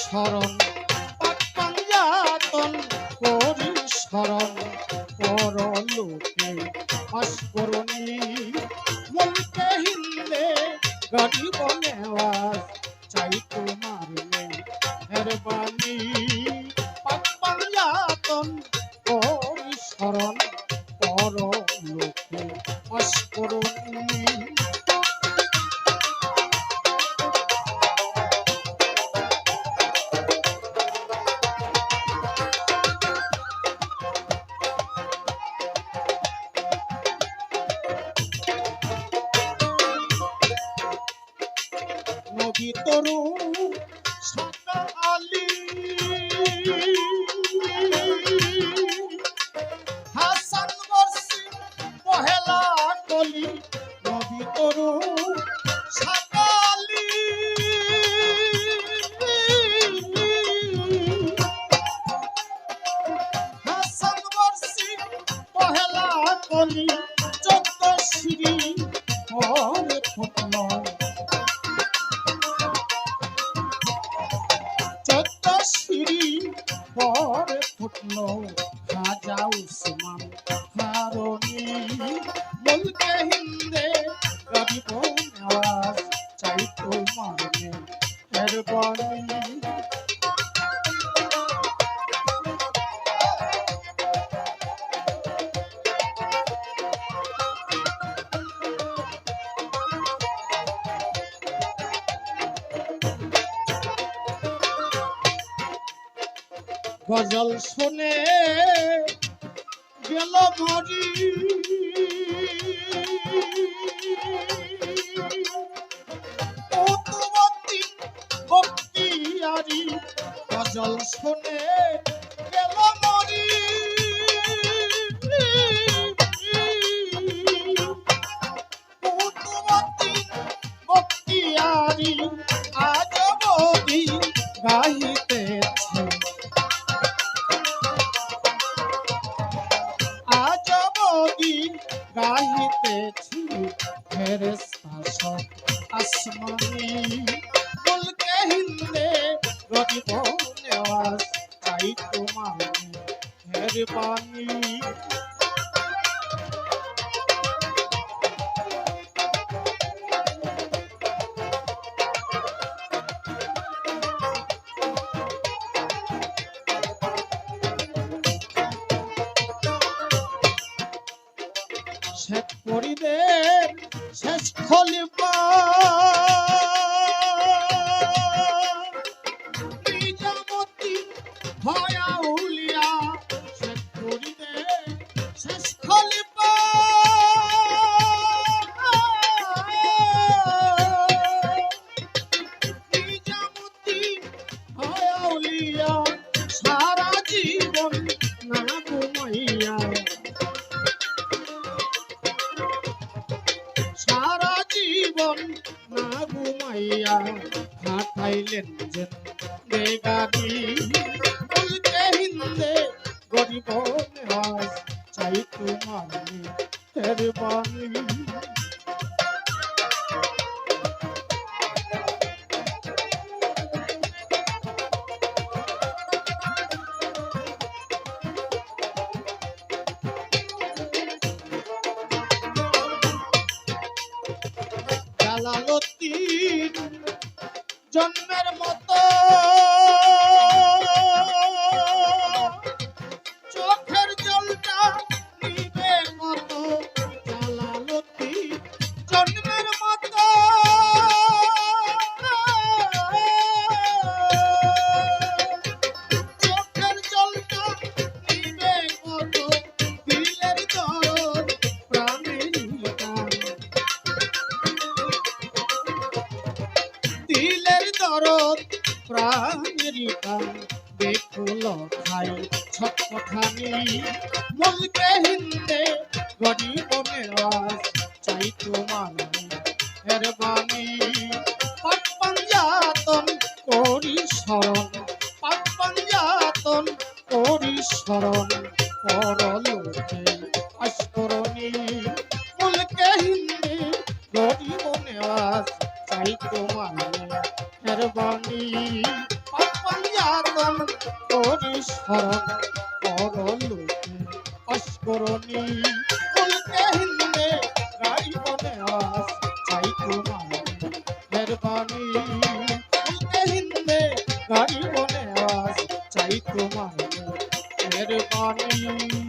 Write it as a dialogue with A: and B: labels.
A: স্মরণ পাপ পাঞ্জাতন করি স্মরণ পরলোকে বাস করুনি মুলকে হিন্দে গরিব নেওয়াজ চাই তোমার মেহরবানি পাপ পাঞ্জাতন করি স্মরণ পরলোকে বাস করুনি। নবী তরু সাকা আলী হাসান বর্ষি পহেলা কলি নবী তরু সাকা আলী হাসান বর্ষি পহেলা কলি 14 শ্রী পরে ফুটল পরে ফুটলো খাজা উসমান হারুনি মুলকে হিন্দে গরিব নওয়াজ চাই তোমার মেহরবানি। গজল শুনে গেল মরি ভক্তিয়ারি গজল শুনে গেল মরি ভক্তিয়ারি আজ বদি গাইতেছে গাইতেছি ফেরেশতা সব আসমানি মুলকে হিন্দে গরিব নেওয়াজ চাই তোমার মেহরবানি। শেখ ফরিদের শেষ খলিফা নিজামুদ্দিন হয় আউলিয়া শেখ ফরিদের শেষ খলিফা নিজামুদ্দিন হয় আউলিয়া সারা জীবন না ঘুমাইয়া সারা জীবন না ঘুমাইয়া খাটাইলেন যেন বেগানি মুলকে হিন্দে গরিব নেওয়াজ চাই তোমার মেহরবানি। জালালউদ্দিন জন্মের মতো চোখের জলটা নিবে কত জালালউদ্দিন জন্মের মতো চোখের জলটা নিবে কত দিলের দরদ প্রাণের টান দিলের দরদ প্রাণের টান দেখল খাই ছটফটানি মুলকে হিন্দে গরিব নেওয়াজ চাই তোমার মেহরবানি পাপ পাঞ্জাতন করি স্মরণ পাপ পাঞ্জাতন করি স্মরণ পরলোকে বাস করুনি মুলকে হিন্দে গরিব নেওয়াজ চাই তোমার মেহরবানি। অনুসরণ করলোকে অস্করণী মুলকে হিন্দে গাইব নেওয়াজ চাই তোমার মেহরবানি মুলকে হিন্দে গাইব নেওয়াজ চাই তোমার মেহরবানি